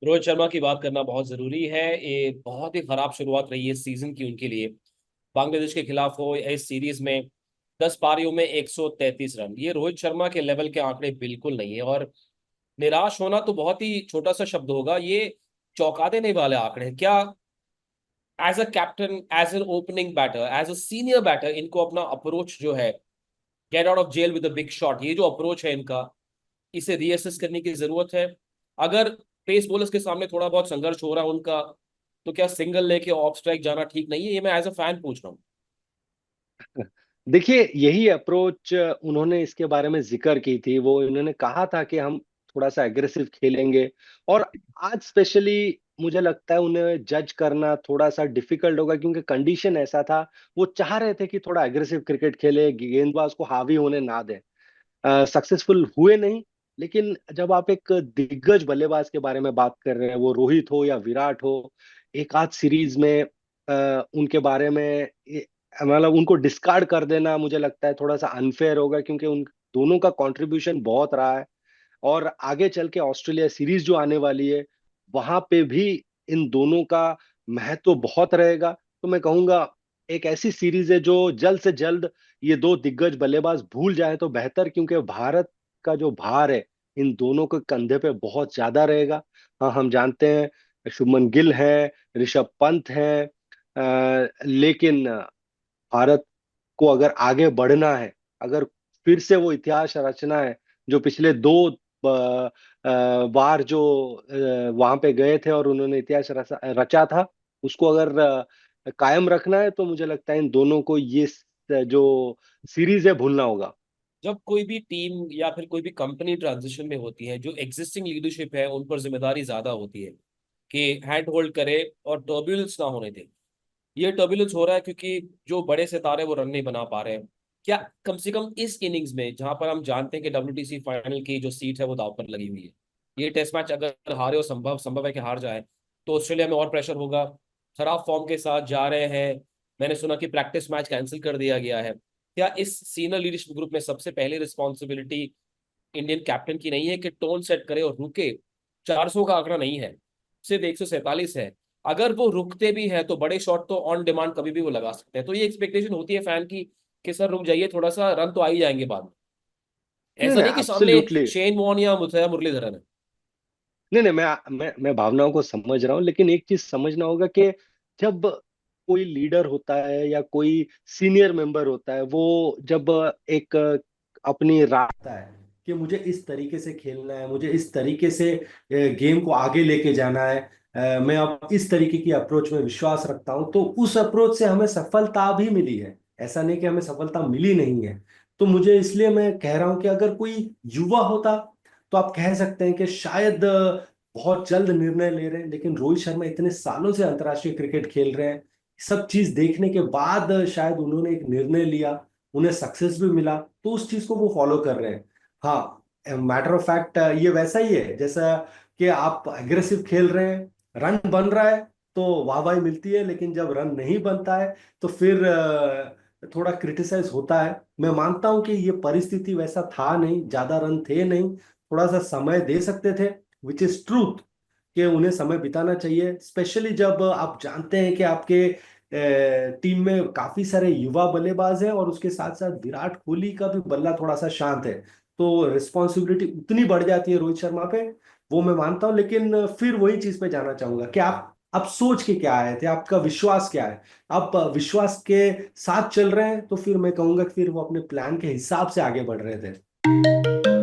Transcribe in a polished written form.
रोहित शर्मा की बात करना बहुत जरूरी है। ये बहुत ही खराब शुरुआत रही है सीजन की उनके लिए। बांग्लादेश के खिलाफ हो इस सीरीज में 10 पारियों में 133 रन, ये रोहित शर्मा के लेवल के आंकड़े बिल्कुल नहीं है। और निराश होना तो बहुत ही छोटा सा शब्द होगा, ये चौंका देने वाले आंकड़े हैं क्या। As a captain, as an opening batter, as a senior batter, इनको अपना अप्रोच जो है, get out of jail with a big shot, ये जो अप्रोच है इनका, इसे रीअसेस करने की जरूरत है। अगर पेस बॉलर्स के सामने थोड़ा बहुत संघर्ष हो रहा है उनका, तो क्या सिंगल लेके ऑफ स्ट्राइक जाना ठीक नहीं है? ये मैं एज अ फैन पूछ रहा हूँ। देखिए, यही अप्रोच उन्होंने इसके बारे में जिक्र की थी। वो इन्होंने कहा था कि हम थोड़ा सा एग्रेसिव खेलेंगे। और आज स्पेशली मुझे लगता है उन्हें जज करना थोड़ा सा डिफिकल्ट होगा, क्योंकि कंडीशन ऐसा था। वो चाह रहे थे कि थोड़ा एग्रेसिव क्रिकेट खेले, गेंदबाज को हावी होने ना दें। सक्सेसफुल हुए नहीं। लेकिन जब आप एक दिग्गज बल्लेबाज के बारे में बात कर रहे हैं, वो रोहित हो या विराट हो, एक आध सीरीज में उनके बारे में मतलब उनको डिस्कार्ड कर देना मुझे लगता है थोड़ा सा अनफेयर होगा, क्योंकि उन दोनों का कंट्रीब्यूशन बहुत रहा है। और आगे चल के ऑस्ट्रेलिया सीरीज जो आने वाली है, वहां पे भी इन दोनों का महत्व बहुत रहेगा। तो मैं कहूंगा एक ऐसी सीरीज है जो जल्द से जल्द ये दो दिग्गज बल्लेबाज भूल जाए तो बेहतर, क्योंकि भारत का जो भार है इन दोनों के कंधे पे बहुत ज्यादा रहेगा। हाँ, हम जानते हैं शुभमन गिल है, ऋषभ पंत है, लेकिन भारत को अगर आगे बढ़ना है, अगर फिर से वो इतिहास रचना है जो पिछले दो बार जो वहां पे गए थे और उन्होंने इतिहास रचा था, उसको अगर कायम रखना है, तो मुझे लगता है इन दोनों को ये जो सीरीज है भूलना होगा। जब कोई भी टीम या फिर कोई भी कंपनी ट्रांजिशन में होती है, जो एग्जिस्टिंग लीडरशिप है उन पर जिम्मेदारी ज्यादा होती है कि हैंड होल्ड करे और टर्ब्यूलेंस ना होने दे। ये टर्बुलेंस हो रहा है क्योंकि जो बड़े सितारे वो रन नहीं बना पा रहे हैं। क्या कम से कम इस इनिंग्स में, जहां पर हम जानते हैं कि WTC फाइनल की जो सीट है वो दांव पर लगी हुई है, ये टेस्ट मैच अगर हारे, और संभव संभव है कि हार जाए, तो ऑस्ट्रेलिया में और प्रेशर होगा। खराब फॉर्म के साथ जा रहे हैं। मैंने सुना कि प्रैक्टिस मैच कैंसिल कर दिया गया है। क्या इस सीनियर लीडरशिप ग्रुप में सबसे पहली रिस्पॉन्सिबिलिटी इंडियन कैप्टन की नहीं है कि टोन सेट करे और रुके? 400 का आंकड़ा नहीं है, सिर्फ 147 है। अगर वो रुकते भी हैं तो बड़े शॉट तो ऑन डिमांड कभी भी वो लगा सकते हैं। तो ये एक्सपेक्टेशन होती है फैन की कि सर रुक जाइए थोड़ा सा, रन तो आ ही जाएंगे बाद में। नहीं ऐसा नहीं, नहीं कि सामने एब्सोल्युटली। शेन वॉर्न या मुथैया मुरलीधरन है। नहीं नहीं, मैं भावनाओं को समझ रहा हूँ, लेकिन एक चीज समझना होगा कि जब कोई लीडर होता है या कोई सीनियर मेंबर होता है, वो जब एक अपनी राय है कि मुझे इस तरीके से खेलना है, मुझे इस तरीके से गेम को आगे लेके जाना है, मैं अब इस तरीके की अप्रोच में विश्वास रखता हूं, तो उस अप्रोच से हमें सफलता भी मिली है। ऐसा नहीं कि हमें सफलता मिली नहीं है। तो मुझे इसलिए मैं कह रहा हूं कि अगर कोई युवा होता तो आप कह सकते हैं कि शायद बहुत जल्द निर्णय ले रहे हैं। लेकिन रोहित शर्मा इतने सालों से अंतर्राष्ट्रीय क्रिकेट खेल रहे हैं, सब चीज देखने के बाद शायद उन्होंने एक निर्णय लिया, उन्हें सक्सेस भी मिला, तो उस चीज को वो फॉलो कर रहे हैं। हाँ, मैटर ऑफ फैक्ट ये वैसा ही है जैसा कि आप एग्रेसिव खेल रहे हैं, रन बन रहा है तो वाहवाही मिलती है, लेकिन जब रन नहीं बनता है तो फिर थोड़ा क्रिटिसाइज होता है। मैं मानता हूं कि ये परिस्थिति वैसा था नहीं, ज्यादा रन थे नहीं, थोड़ा सा समय दे सकते थे, विच इज ट्रूथ, कि उन्हें समय बिताना चाहिए। स्पेशली जब आप जानते हैं कि आपके टीम में काफी सारे युवा बल्लेबाज हैं और उसके साथ साथ विराट कोहली का भी बल्ला थोड़ा सा शांत है, तो रिस्पॉन्सिबिलिटी उतनी बढ़ जाती है रोहित शर्मा पे। वो मैं मानता हूं, लेकिन फिर वही चीज पे जाना चाहूंगा कि आप सोच के क्या आए थे, आपका विश्वास क्या है। आप विश्वास के साथ चल रहे हैं तो फिर मैं कहूंगा कि फिर वो अपने प्लान के हिसाब से आगे बढ़ रहे थे।